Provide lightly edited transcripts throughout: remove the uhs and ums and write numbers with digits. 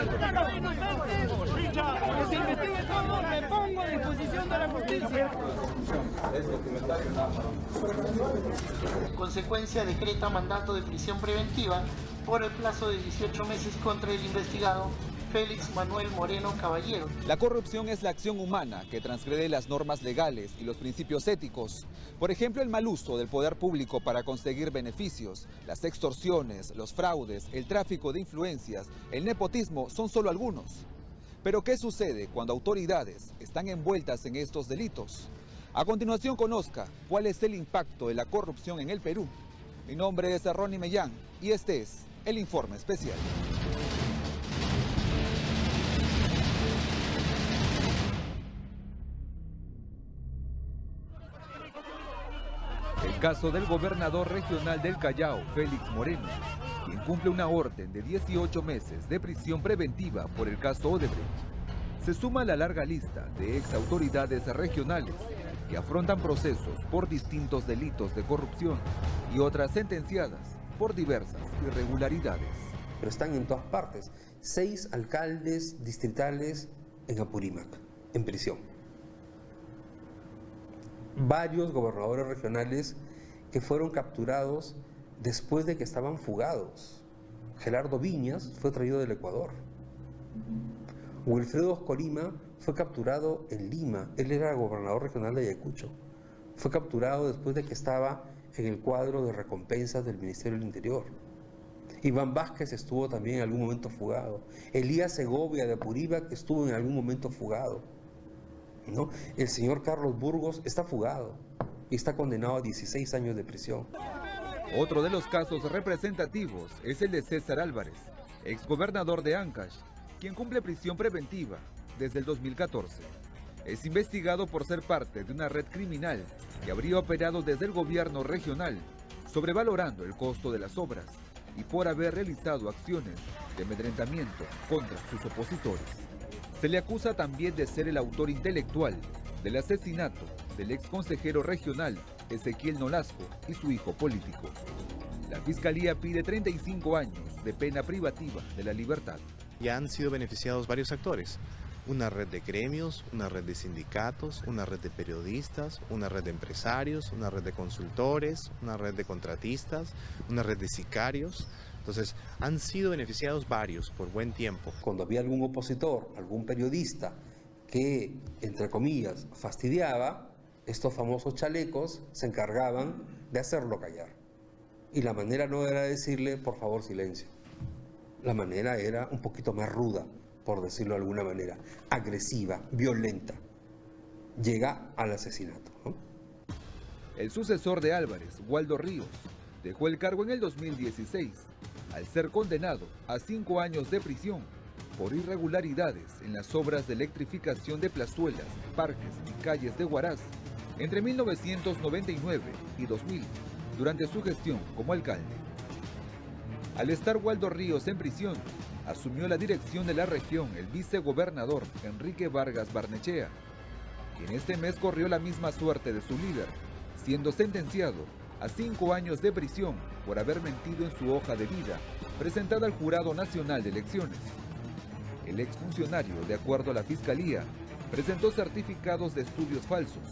soy inocente, que se investigue todo, me pongo a disposición de la justicia. Consecuencia decreta mandato de prisión preventiva por el plazo de 18 meses contra el investigado Félix Manuel Moreno Caballero. La corrupción es la acción humana que transgrede las normas legales y los principios éticos. Por ejemplo, el mal uso del poder público para conseguir beneficios, las extorsiones, los fraudes, el tráfico de influencias, el nepotismo son solo algunos. Pero ¿qué sucede cuando autoridades están envueltas en estos delitos? A continuación conozca cuál es el impacto de la corrupción en el Perú. Mi nombre es Ronnie Mellán y este es el Informe Especial. El caso del gobernador regional del Callao, Félix Moreno, quien cumple una orden de 18 meses de prisión preventiva por el caso Odebrecht, se suma a la larga lista de ex autoridades regionales que afrontan procesos por distintos delitos de corrupción y otras sentenciadas por diversas irregularidades. Pero están en todas partes. 6 alcaldes distritales en Apurímac, en prisión. Varios gobernadores regionales que fueron capturados después de que estaban fugados. Gerardo Viñas fue traído del Ecuador. Wilfredo Oscolima fue capturado en Lima. Él era gobernador regional de Ayacucho. Fue capturado después de que estaba en el cuadro de recompensas del Ministerio del Interior. Iván Vázquez estuvo también en algún momento fugado. Elías Segovia de Apurímac estuvo en algún momento fugado, ¿no? El señor Carlos Burgos está fugado y está condenado a 16 años de prisión. Otro de los casos representativos es el de César Álvarez, exgobernador de Ancash, quien cumple prisión preventiva desde el 2014. Es investigado por ser parte de una red criminal que habría operado desde el gobierno regional, sobrevalorando el costo de las obras y por haber realizado acciones de amedrentamiento contra sus opositores. Se le acusa también de ser el autor intelectual del asesinato del ex consejero regional Ezequiel Nolasco y su hijo político. La Fiscalía pide 35 años de pena privativa de la libertad. Ya han sido beneficiados varios actores. Una red de gremios, una red de sindicatos, una red de periodistas, una red de empresarios, una red de consultores, una red de contratistas, una red de sicarios. Entonces, han sido beneficiados varios por buen tiempo. Cuando había algún opositor, algún periodista que, entre comillas, fastidiaba, estos famosos chalecos se encargaban de hacerlo callar. Y la manera no era decirle, por favor, silencio. La manera era un poquito más ruda, por decirlo de alguna manera, agresiva, violenta. Llega al asesinato, ¿no? El sucesor de Álvarez, Waldo Ríos, dejó el cargo en el 2016, al ser condenado a 5 años de prisión por irregularidades en las obras de electrificación de plazuelas, parques y calles de Huaraz entre 1999 y 2000, durante su gestión como alcalde. Al estar Waldo Ríos en prisión, asumió la dirección de la región el vicegobernador Enrique Vargas Barnechea, quien este mes corrió la misma suerte de su líder, siendo sentenciado a 5 años de prisión por haber mentido en su hoja de vida presentada al Jurado Nacional de Elecciones. El exfuncionario, de acuerdo a la Fiscalía, presentó certificados de estudios falsos.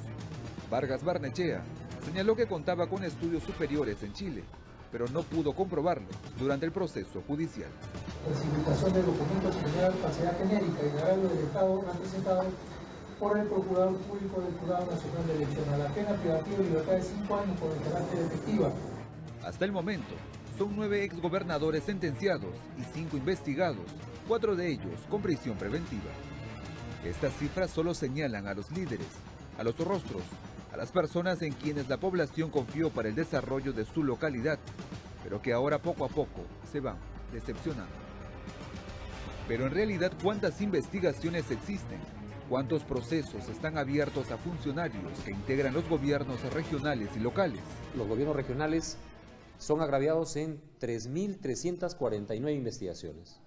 Vargas Barnechea señaló que contaba con estudios superiores en Chile, pero no pudo comprobarlo durante el proceso judicial. Falsificación de documentos y general falsedad genérica y agravio del Estado presentado por el Procurador Público del Jurado Nacional de Elecciones. La pena privativa de libertad de 5 años por el carácter efectiva. Hasta el momento, son 9 exgobernadores sentenciados y 5 investigados, 4 de ellos con prisión preventiva. Estas cifras solo señalan a los líderes, a los rostros, a las personas en quienes la población confió para el desarrollo de su localidad, pero que ahora poco a poco se van decepcionando. Pero en realidad, ¿cuántas investigaciones existen? ¿Cuántos procesos están abiertos a funcionarios que integran los gobiernos regionales y locales? Los gobiernos regionales son agraviados en 3.349 investigaciones.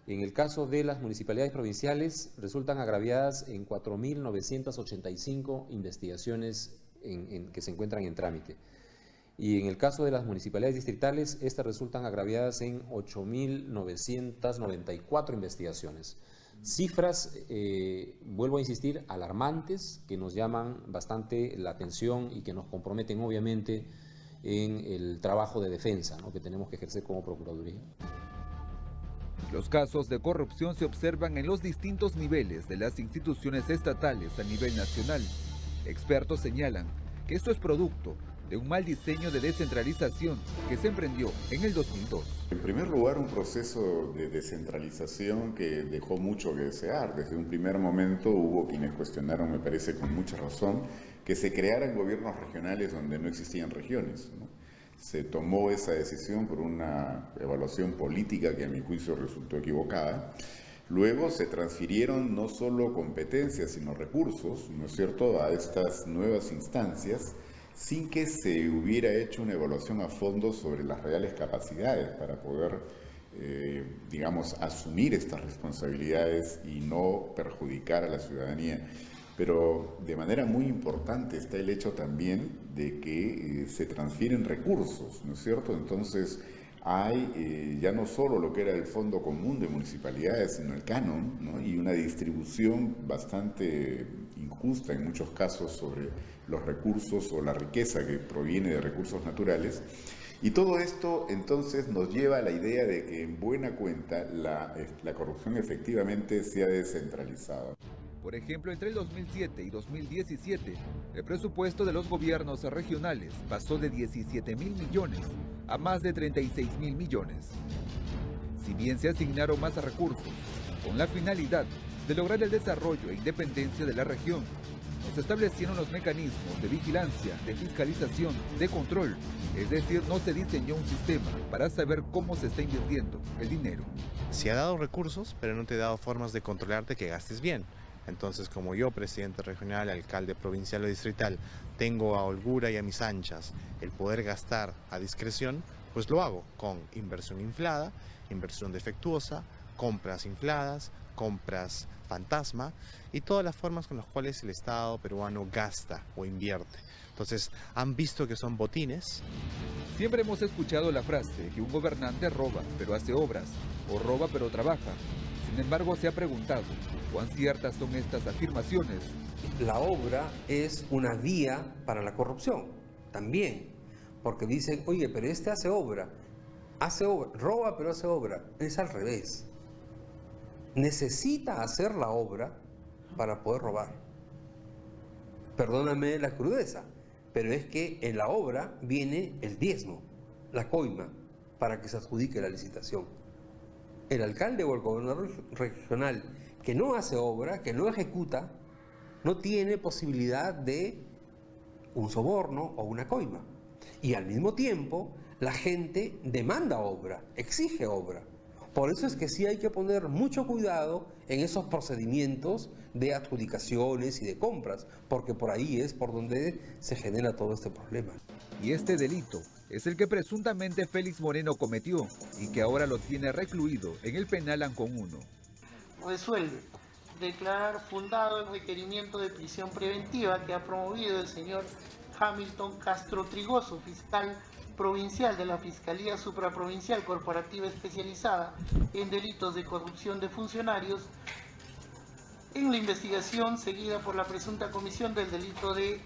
En el caso de las municipalidades provinciales, resultan agraviadas en 4.985 investigaciones que se encuentran en trámite. y en el caso de las municipalidades distritales, estas resultan agraviadas en 8.994 investigaciones. Cifras, vuelvo a insistir, alarmantes, que nos llaman bastante la atención y que nos comprometen obviamente en el trabajo de defensa, ¿no?, que tenemos que ejercer como Procuraduría. Los casos de corrupción se observan en los distintos niveles de las instituciones estatales a nivel nacional. Expertos señalan que esto es producto de un mal diseño de descentralización que se emprendió en el 2002. En primer lugar, un proceso de descentralización que dejó mucho que desear. Desde un primer momento hubo quienes cuestionaron, me parece con mucha razón, que se crearan gobiernos regionales donde no existían regiones, ¿no? Se tomó esa decisión por una evaluación política que a mi juicio resultó equivocada. Luego se transfirieron no solo competencias, sino recursos, ¿no es cierto?, a estas nuevas instancias, sin que se hubiera hecho una evaluación a fondo sobre las reales capacidades para poder, digamos, asumir estas responsabilidades y no perjudicar a la ciudadanía. Pero de manera muy importante está el hecho también de que se transfieren recursos, ¿no es cierto? Entonces hay ya no solo lo que era el Fondo Común de Municipalidades, sino el canon, ¿no?, y una distribución bastante injusta en muchos casos sobre los recursos o la riqueza que proviene de recursos naturales. Y todo esto entonces nos lleva a la idea de que en buena cuenta la corrupción efectivamente se ha descentralizado. Por ejemplo, entre el 2007 y 2017, el presupuesto de los gobiernos regionales pasó de 17.000 millones a más de 36.000 millones. Si bien se asignaron más recursos, con la finalidad de lograr el desarrollo e independencia de la región, no se establecieron los mecanismos de vigilancia, de fiscalización, de control, es decir, no se diseñó un sistema para saber cómo se está invirtiendo el dinero. Se ha dado recursos, pero no te ha dado formas de controlarte que gastes bien. Entonces, como yo, presidente regional, alcalde provincial o distrital, tengo a holgura y a mis anchas el poder gastar a discreción, pues lo hago con inversión inflada, inversión defectuosa, compras infladas, compras fantasma y todas las formas con las cuales el Estado peruano gasta o invierte. Entonces, han visto que son botines. Siempre hemos escuchado la frase que un gobernante roba pero hace obras, o roba pero trabaja. Sin embargo, se ha preguntado cuán ciertas son estas afirmaciones. La obra es una vía para la corrupción, también, porque dicen, oye, pero este hace obra, roba pero hace obra. Es al revés. Necesita hacer la obra para poder robar. Perdóname la crudeza, pero es que en la obra viene el diezmo, la coima, para que se adjudique la licitación. El alcalde o el gobernador regional que no hace obra, que no ejecuta, no tiene posibilidad de un soborno o una coima. Y al mismo tiempo, la gente demanda obra, exige obra. Por eso es que sí hay que poner mucho cuidado en esos procedimientos de adjudicaciones y de compras, porque por ahí es por donde se genera todo este problema. Y este delito es el que presuntamente Félix Moreno cometió y que ahora lo tiene recluido en el penal Ancón 1. Resuelve declarar fundado el requerimiento de prisión preventiva que ha promovido el señor Hamilton Castro Trigoso, fiscal provincial de la Fiscalía Supraprovincial Corporativa Especializada en Delitos de Corrupción de Funcionarios, en la investigación seguida por la presunta comisión del delito de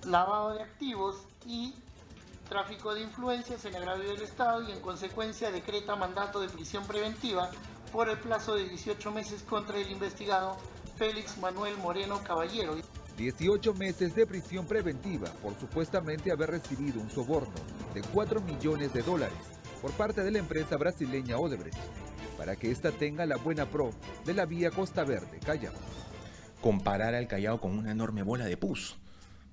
lavado de activos y tráfico de influencias en agravio del Estado, y en consecuencia decreta mandato de prisión preventiva por el plazo de 18 meses contra el investigado Félix Manuel Moreno Caballero. 18 meses de prisión preventiva por supuestamente haber recibido un soborno de $4 millones por parte de la empresa brasileña Odebrecht, para que ésta tenga la buena pro de la vía Costa Verde, Callao. Comparar al Callao con una enorme bola de pus.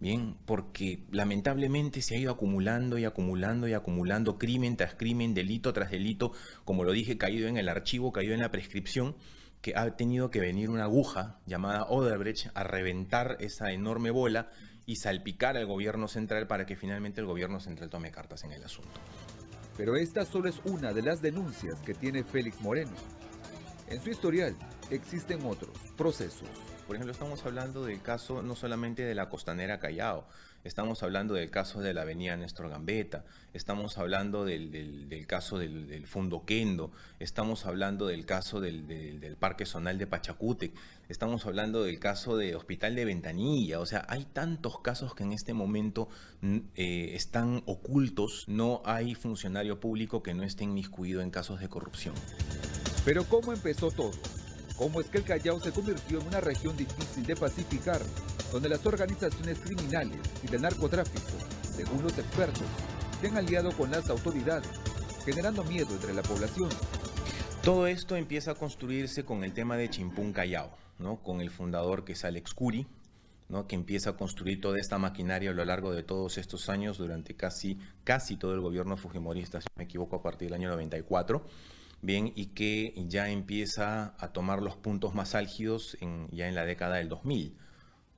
Bien, porque lamentablemente se ha ido acumulando y acumulando y acumulando crimen tras crimen, delito tras delito, como lo dije, caído en el archivo, caído en la prescripción, que ha tenido que venir una aguja llamada Odebrecht a reventar esa enorme bola y salpicar al gobierno central para que finalmente el gobierno central tome cartas en el asunto. Pero esta solo es una de las denuncias que tiene Félix Moreno. En su historial existen otros procesos. Por ejemplo, estamos hablando del caso no solamente de la Costanera Callao, Estamos hablando del caso de la avenida Néstor Gambetta, estamos hablando del caso del Fundo Kendo, estamos hablando del caso del Parque Zonal de Pachacútec, estamos hablando del caso de Hospital de Ventanilla. O sea, hay tantos casos que en este momento están ocultos. No hay funcionario público que no esté inmiscuido en casos de corrupción. Pero ¿cómo empezó todo? ¿Cómo es que el Callao se convirtió en una región difícil de pacificar, donde las organizaciones criminales y del narcotráfico, según los expertos, se han aliado con las autoridades, generando miedo entre la población? Todo esto empieza a construirse con el tema de Chimpún Callao, ¿no? Con el fundador, que es Alex Curi, ¿no? Que empieza a construir toda esta maquinaria a lo largo de todos estos años, durante casi todo el gobierno fujimorista, si no me equivoco, a partir del año 94. Bien, y que ya empieza a tomar los puntos más álgidos ya en la década del 2000,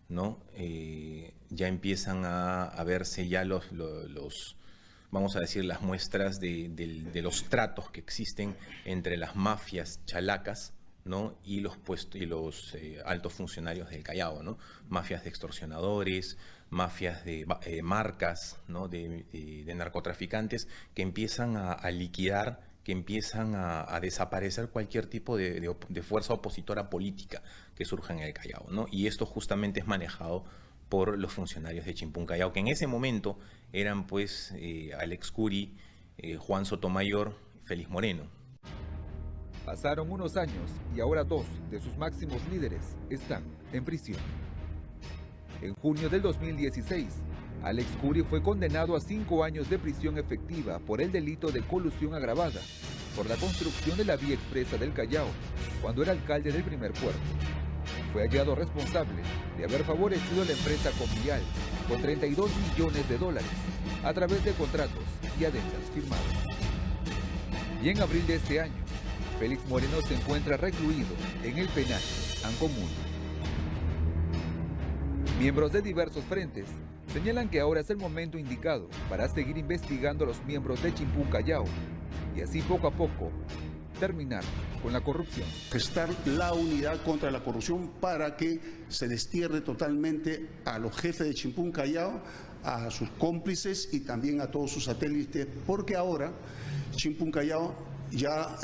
¿no? Ya empiezan a verse ya vamos a decir, las muestras de los tratos que existen entre las mafias chalacas, ¿no? Y los altos funcionarios del Callao, ¿no? Mafias de extorsionadores, mafias de marcas, ¿no? de narcotraficantes, que empiezan a liquidar, que empiezan a desaparecer cualquier tipo de fuerza opositora política que surja en el Callao, ¿no? Y esto justamente es manejado por los funcionarios de Chimpún Callao, que en ese momento eran pues Alex Curi, Juan Sotomayor, Félix Moreno. Pasaron unos años y ahora 2 de sus máximos líderes están en prisión. En junio del 2016, Alex Curi fue condenado a 5 años de prisión efectiva por el delito de colusión agravada por la construcción de la vía expresa del Callao, cuando era alcalde del Primer Puerto. Fue hallado responsable de haber favorecido a la empresa Comial con $32 millones a través de contratos y adendas firmados. Y en abril de este año, Félix Moreno se encuentra recluido en el penal Ancomún. Miembros de diversos frentes señalan que ahora es el momento indicado para seguir investigando a los miembros de Chimpún Callao y así poco a poco terminar con la corrupción. Gestar la unidad contra la corrupción para que se destierre totalmente a los jefes de Chimpún Callao, a sus cómplices y también a todos sus satélites, porque ahora Chimpún Callao ya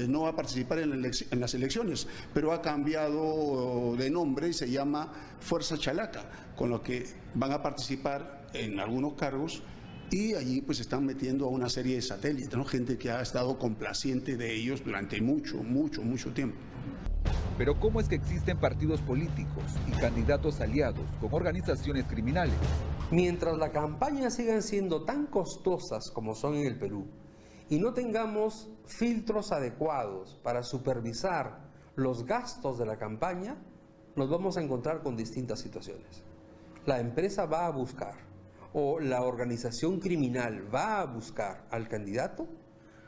no va a participar en las elecciones, pero ha cambiado de nombre y se llama Fuerza Chalaca, con lo que van a participar en algunos cargos y allí pues están metiendo a una serie de satélites, ¿no? Gente que ha estado complaciente de ellos durante mucho tiempo. Pero ¿cómo es que existen partidos políticos y candidatos aliados con organizaciones criminales? Mientras las campañas sigan siendo tan costosas como son en el Perú, y no tengamos filtros adecuados para supervisar los gastos de la campaña, nos vamos a encontrar con distintas situaciones. La empresa va a buscar, o la organización criminal va a buscar al candidato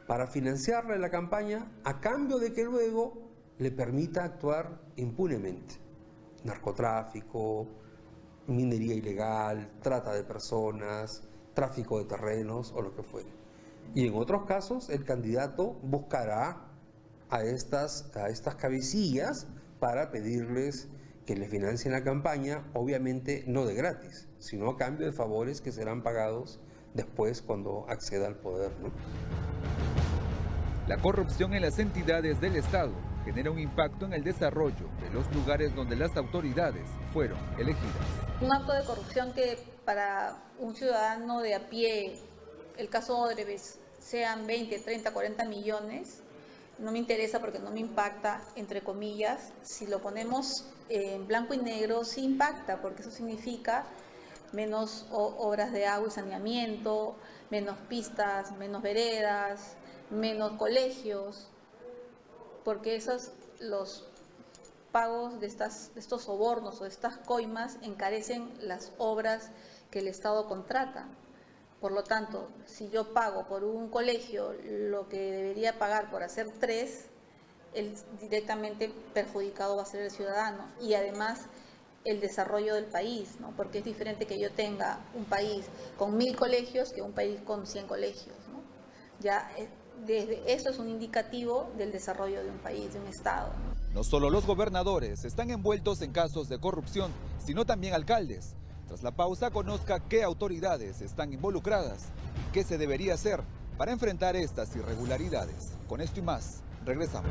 para financiarle la campaña a cambio de que luego le permita actuar impunemente. Narcotráfico, minería ilegal, trata de personas, tráfico de terrenos o lo que fuere. Y en otros casos el candidato buscará a estas cabecillas para pedirles que le financien la campaña, obviamente no de gratis, sino a cambio de favores que serán pagados después cuando acceda al poder, ¿no? La corrupción en las entidades del Estado genera un impacto en el desarrollo de los lugares donde las autoridades fueron elegidas. Un acto de corrupción que para un ciudadano de a pie, el caso Odebrecht, sean 20, 30, 40 millones, no me interesa porque no me impacta, entre comillas. Si lo ponemos en blanco y negro, sí impacta, porque eso significa menos obras de agua y saneamiento, menos pistas, menos veredas, menos colegios, porque los pagos de estos sobornos o de estas coimas encarecen las obras que el Estado contrata. Por lo tanto, si yo pago por un colegio lo que debería pagar por hacer 3, el directamente perjudicado va a ser el ciudadano y además el desarrollo del país, ¿no? Porque es diferente que yo tenga un país con 1000 colegios que un país con 100 colegios, ¿no? Ya desde eso es un indicativo del desarrollo de un país, de un Estado, ¿no? No solo los gobernadores están envueltos en casos de corrupción, sino también alcaldes. Tras la pausa, conozca qué autoridades están involucradas y qué se debería hacer para enfrentar estas irregularidades. Con esto y más, regresamos.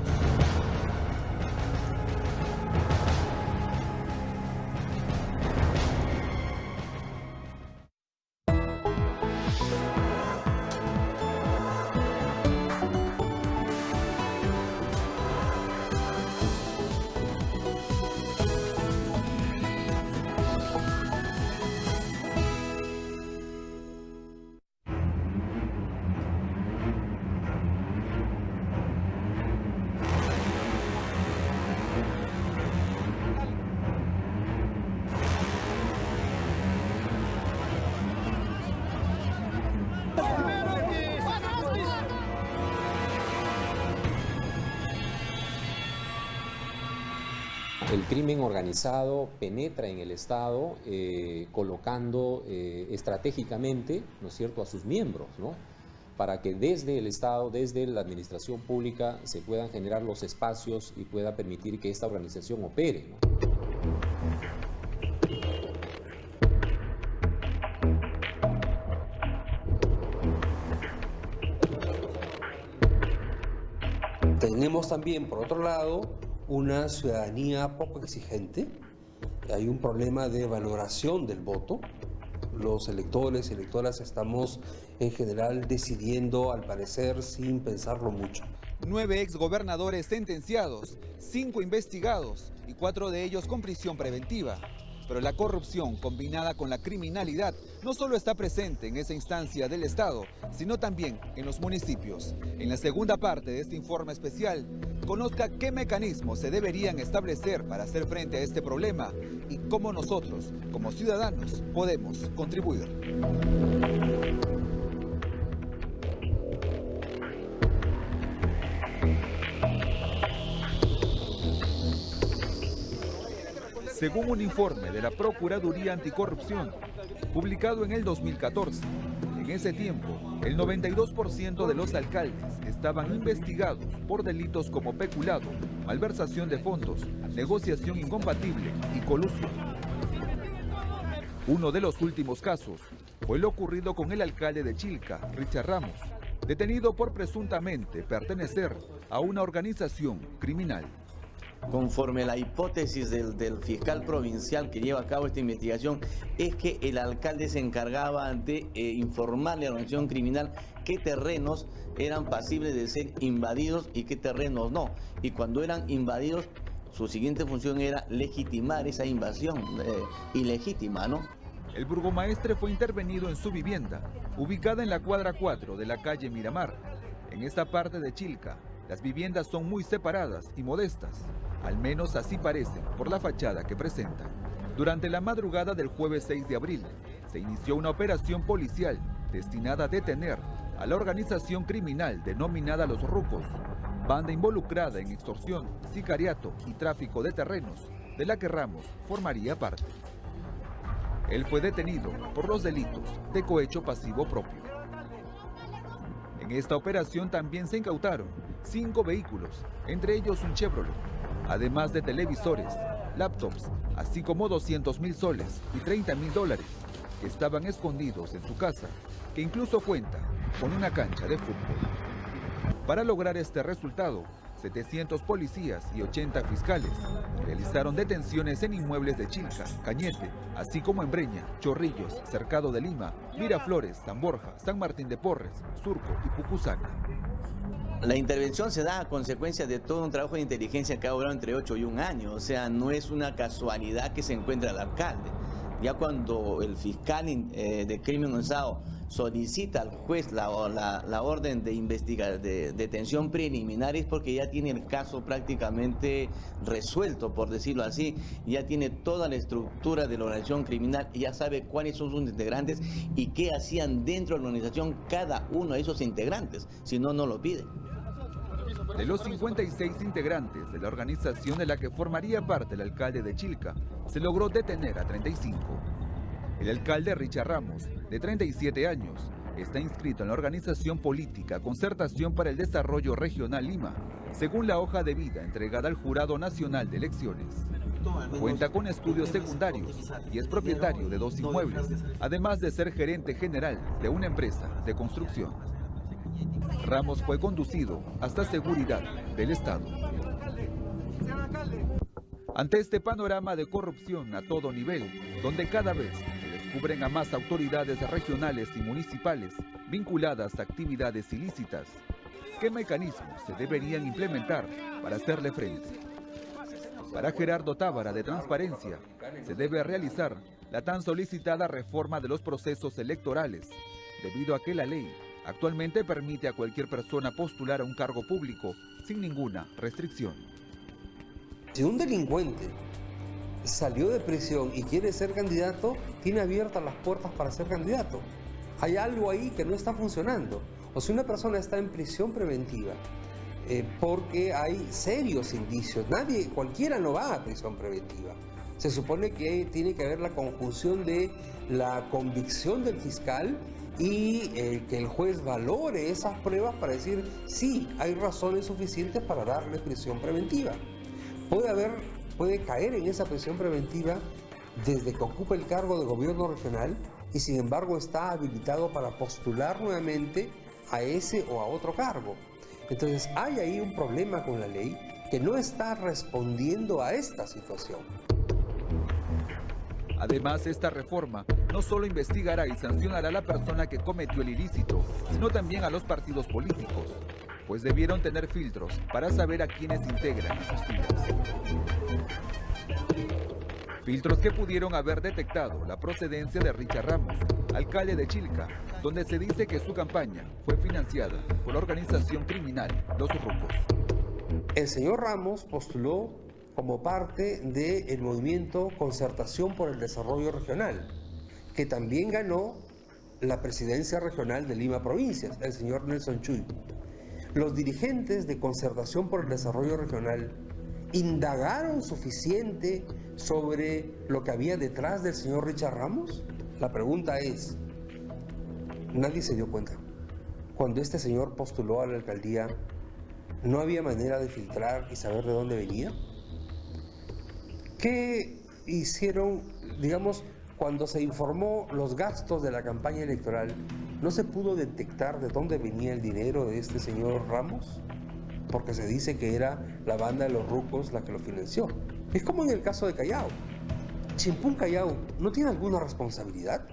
El crimen organizado penetra en el Estado colocando estratégicamente, ¿no es cierto?, a sus miembros, ¿no?, para que desde el Estado, desde la administración pública, se puedan generar los espacios y pueda permitir que esta organización opere, ¿no? Tenemos también, por otro lado, una ciudadanía poco exigente. Hay un problema de valoración del voto. Los electores y electoras estamos en general decidiendo, al parecer, sin pensarlo mucho. 9 exgobernadores sentenciados, 5 investigados y 4 de ellos con prisión preventiva. Pero la corrupción combinada con la criminalidad no solo está presente en esa instancia del Estado, sino también en los municipios. En la segunda parte de este informe especial, conozca qué mecanismos se deberían establecer para hacer frente a este problema y cómo nosotros, como ciudadanos, podemos contribuir. Según un informe de la Procuraduría Anticorrupción, publicado en el 2014, en ese tiempo, el 92% de los alcaldes estaban investigados por delitos como peculado, malversación de fondos, negociación incompatible y colusión. Uno de los últimos casos fue lo ocurrido con el alcalde de Chilca, Richard Ramos, detenido por presuntamente pertenecer a una organización criminal. Conforme la hipótesis del fiscal provincial que lleva a cabo esta investigación, es que el alcalde se encargaba de informarle a la organización criminal qué terrenos eran pasibles de ser invadidos y qué terrenos no. Y cuando eran invadidos, su siguiente función era legitimar esa invasión ilegítima, ¿no? El burgomaestre fue intervenido en su vivienda, ubicada en la cuadra 4 de la calle Miramar. En esta parte de Chilca, las viviendas son muy separadas y modestas. Al menos así parecen por la fachada que presentan. Durante la madrugada del jueves 6 de abril, se inició una operación policial destinada a detener a la organización criminal denominada Los Rucos, banda involucrada en extorsión, sicariato y tráfico de terrenos, de la que Ramos formaría parte. Él fue detenido por los delitos de cohecho pasivo propio. En esta operación también se incautaron 5 vehículos, entre ellos un Chevrolet, además de televisores, laptops, así como 200.000 soles y $30.000 que estaban escondidos en su casa, que incluso cuenta con una cancha de fútbol. Para lograr este resultado, 700 policías y 80 fiscales realizaron detenciones en inmuebles de Chilca, Cañete, así como en Breña, Chorrillos, Cercado de Lima, Miraflores, San Borja, San Martín de Porres, Surco y Pucusaca. La intervención se da a consecuencia de todo un trabajo de inteligencia que ha durado entre 8 y 1 año, o sea, no es una casualidad que se encuentra el alcalde. Ya cuando el fiscal de crimen organizado solicita al juez la orden de detención preliminar, es porque ya tiene el caso prácticamente resuelto, por decirlo así, ya tiene toda la estructura de la organización criminal y ya sabe cuáles son sus integrantes y qué hacían dentro de la organización cada uno de esos integrantes, si no, no lo pide. De los 56 integrantes de la organización de la que formaría parte el alcalde de Chilca, se logró detener a 35. El alcalde Richard Ramos, de 37 años, está inscrito en la organización política Concertación para el Desarrollo Regional Lima, según la hoja de vida entregada al Jurado Nacional de Elecciones. Cuenta con estudios secundarios y es propietario de 2 inmuebles, además de ser gerente general de una empresa de construcción. Ramos fue conducido hasta seguridad del Estado. Ante este panorama de corrupción a todo nivel, donde cada vez se descubren a más autoridades regionales y municipales vinculadas a actividades ilícitas, ¿qué mecanismos se deberían implementar para hacerle frente? Para Gerardo Tábara de Transparencia, se debe realizar la tan solicitada reforma de los procesos electorales, debido a que la ley actualmente permite a cualquier persona postular a un cargo público sin ninguna restricción. Si un delincuente salió de prisión y quiere ser candidato, tiene abiertas las puertas para ser candidato. Hay algo ahí que no está funcionando. O si una persona está en prisión preventiva porque hay serios indicios, cualquiera no va a prisión preventiva. Se supone que tiene que haber la conjunción de la convicción del fiscal y que el juez valore esas pruebas para decir sí, hay razones suficientes para darle prisión preventiva. Puede caer en esa prisión preventiva desde que ocupa el cargo de gobierno regional y sin embargo está habilitado para postular nuevamente a ese o a otro cargo. Entonces hay ahí un problema con la ley que no está respondiendo a esta situación. Además, esta reforma no solo investigará y sancionará a la persona que cometió el ilícito, sino también a los partidos políticos, pues debieron tener filtros para saber a quiénes integran sus filas. Filtros que pudieron haber detectado la procedencia de Richard Ramos, alcalde de Chilca, donde se dice que su campaña fue financiada por la organización criminal Los Rucos. El señor Ramos postuló como parte del movimiento Concertación por el Desarrollo Regional, que también ganó la presidencia regional de Lima Provincias, el señor Nelson Chuy. Los dirigentes de Concertación por el Desarrollo Regional indagaron suficiente sobre lo que había detrás del señor Richard Ramos. La pregunta es, nadie se dio cuenta. Cuando este señor postuló a la alcaldía, ¿no había manera de filtrar y saber de dónde venía? ¿Qué hicieron, digamos, cuando se informó los gastos de la campaña electoral? ¿No se pudo detectar de dónde venía el dinero de este señor Ramos? Porque se dice que era la banda de los Rucos la que lo financió. Es como en el caso de Callao. Chimpún Callao no tiene alguna responsabilidad.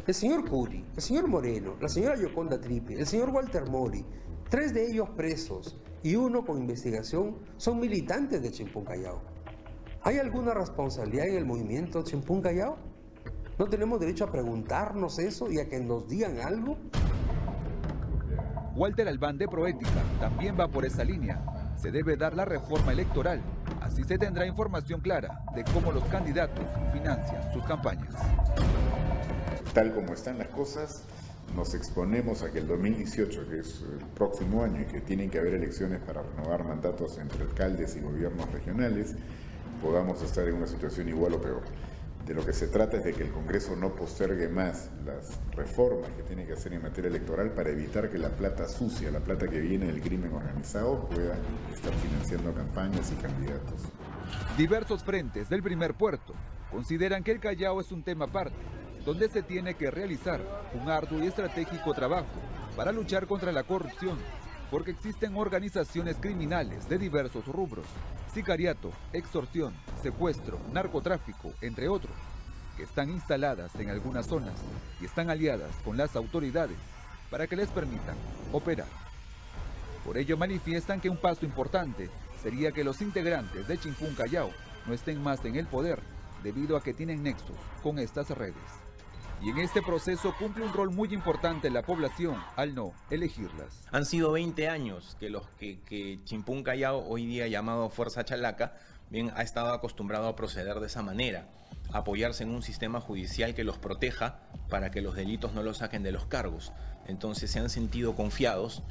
El señor Curi, el señor Moreno, la señora Yoconda Tripe, el señor Walter Mori, 3 de ellos presos y 1 con investigación, son militantes de Chimpún Callao. ¿Hay alguna responsabilidad en el movimiento Chimpún Callao? ¿No tenemos derecho a preguntarnos eso y a que nos digan algo? Walter Albán de Proética también va por esa línea. Se debe dar la reforma electoral. Así se tendrá información clara de cómo los candidatos financian sus campañas. Tal como están las cosas, nos exponemos a que el 2018, que es el próximo año y que tienen que haber elecciones para renovar mandatos entre alcaldes y gobiernos regionales, podamos estar en una situación igual o peor. De lo que se trata es de que el Congreso no postergue más las reformas que tiene que hacer en materia electoral para evitar que la plata sucia, la plata que viene del crimen organizado, pueda estar financiando campañas y candidatos. Diversos frentes del Primer Puerto consideran que el Callao es un tema aparte, donde se tiene que realizar un arduo y estratégico trabajo para luchar contra la corrupción, porque existen organizaciones criminales de diversos rubros, sicariato, extorsión, secuestro, narcotráfico, entre otros, que están instaladas en algunas zonas y están aliadas con las autoridades para que les permitan operar. Por ello manifiestan que un paso importante sería que los integrantes de Chimpún Callao no estén más en el poder debido a que tienen nexos con estas redes. Y en este proceso cumple un rol muy importante la población al no elegirlas. Han sido 20 años que Chimpún Callao, hoy día llamado Fuerza Chalaca, bien, ha estado acostumbrado a proceder de esa manera, a apoyarse en un sistema judicial que los proteja para que los delitos no los saquen de los cargos. Entonces se han sentido confiados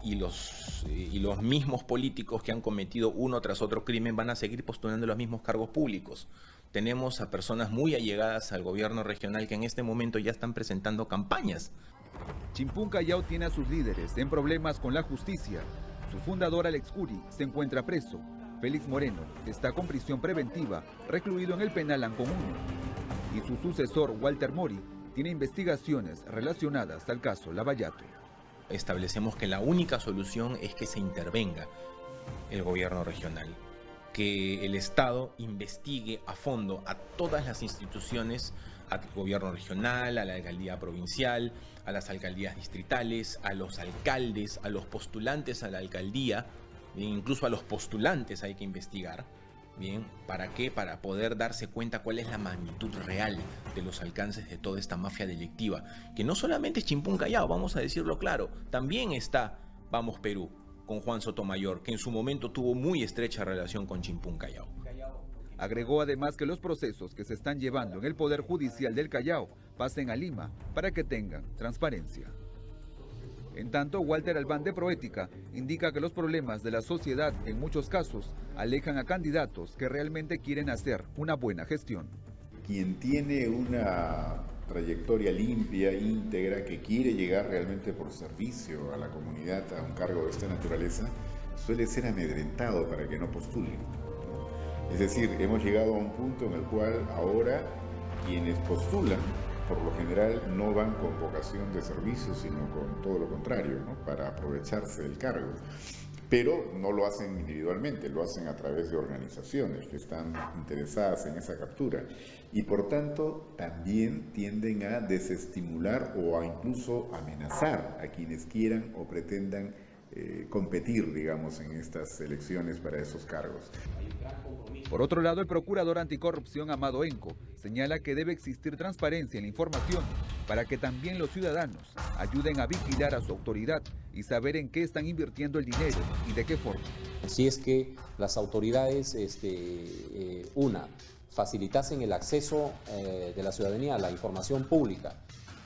y los mismos políticos que han cometido uno tras otro crimen van a seguir postulando los mismos cargos públicos. Tenemos a personas muy allegadas al gobierno regional que en este momento ya están presentando campañas. Chimpún Callao tiene a sus líderes en problemas con la justicia. Su fundador Alex Curi se encuentra preso. Félix Moreno está con prisión preventiva, recluido en el penal Ancón 1. Y su sucesor, Walter Mori, tiene investigaciones relacionadas al caso Lavallato. Establecemos que la única solución es que se intervenga el gobierno regional, que el Estado investigue a fondo a todas las instituciones, al gobierno regional, a la alcaldía provincial, a las alcaldías distritales, a los alcaldes, a los postulantes a la alcaldía, incluso a los postulantes hay que investigar. Bien, ¿para qué? Para poder darse cuenta cuál es la magnitud real de los alcances de toda esta mafia delictiva, que no solamente es Chimpún Callao, vamos a decirlo claro, también está Vamos Perú, con Juan Sotomayor, que en su momento tuvo muy estrecha relación con Chimpún Callao. Agregó además que los procesos que se están llevando en el Poder Judicial del Callao pasen a Lima para que tengan transparencia. En tanto, Walter Albán de Proética indica que los problemas de la sociedad en muchos casos alejan a candidatos que realmente quieren hacer una buena gestión. Quien tiene una trayectoria limpia, íntegra, que quiere llegar realmente por servicio a la comunidad a un cargo de esta naturaleza, suele ser amedrentado para que no postule. Es decir, hemos llegado a un punto en el cual ahora quienes postulan, por lo general, no van con vocación de servicio, sino con todo lo contrario, ¿no? Para aprovecharse del cargo. Pero no lo hacen individualmente, lo hacen a través de organizaciones que están interesadas en esa captura. Y por tanto, también tienden a desestimular o a incluso amenazar a quienes quieran o pretendan competir, digamos, en estas elecciones para esos cargos. Por otro lado, el procurador anticorrupción Amado Enco señala que debe existir transparencia en la información para que también los ciudadanos ayuden a vigilar a su autoridad y saber en qué están invirtiendo el dinero y de qué forma. Si es que las autoridades, facilitasen el acceso de la ciudadanía a la información pública.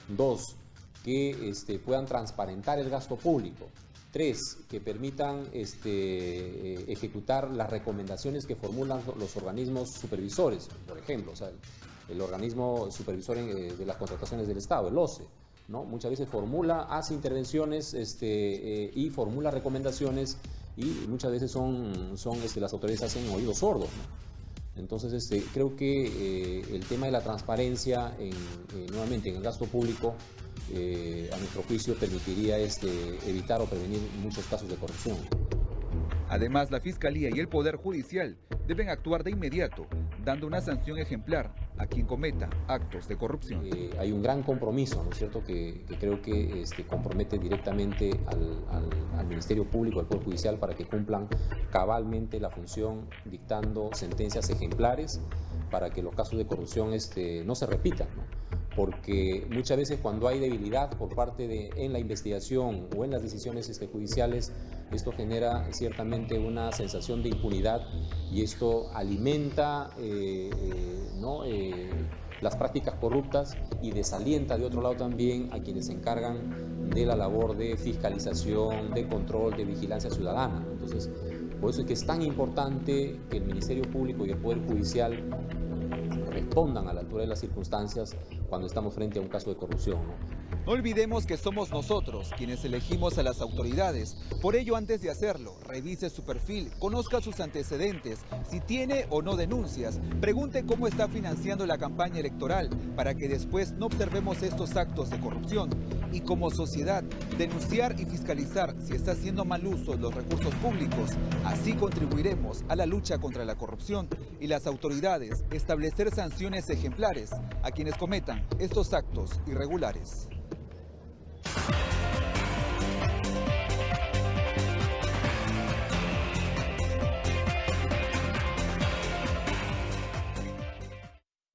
2, que puedan transparentar el gasto público. 3, que permitan ejecutar las recomendaciones que formulan los organismos supervisores, por ejemplo, o sea, el organismo supervisor de las contrataciones del Estado, el OCE, ¿no? Muchas veces hace intervenciones y formula recomendaciones y muchas veces las autoridades hacen oídos sordos, ¿no? Entonces, creo que el tema de la transparencia, nuevamente en el gasto público, a nuestro juicio permitiría evitar o prevenir muchos casos de corrupción. Además, la Fiscalía y el Poder Judicial deben actuar de inmediato, dando una sanción ejemplar a quien cometa actos de corrupción. Hay un gran compromiso, ¿no es cierto?, que creo que compromete directamente al Ministerio Público, al Poder Judicial, para que cumplan cabalmente la función, dictando sentencias ejemplares para que los casos de corrupción no se repitan, ¿no? Porque muchas veces cuando hay debilidad por parte en la investigación o en las decisiones judiciales, esto genera ciertamente una sensación de impunidad y esto alimenta las prácticas corruptas y desalienta de otro lado también a quienes se encargan de la labor de fiscalización, de control, de vigilancia ciudadana. Entonces, por eso es que es tan importante que el Ministerio Público y el Poder Judicial respondan a la altura de las circunstancias cuando estamos frente a un caso de corrupción, ¿no? No olvidemos que somos nosotros quienes elegimos a las autoridades. Por ello, antes de hacerlo, revise su perfil, conozca sus antecedentes, si tiene o no denuncias, pregunte cómo está financiando la campaña electoral para que después no observemos estos actos de corrupción. Y como sociedad, denunciar y fiscalizar si está haciendo mal uso de los recursos públicos. Así contribuiremos a la lucha contra la corrupción y las autoridades establecer sanciones ejemplares a quienes cometan estos actos irregulares.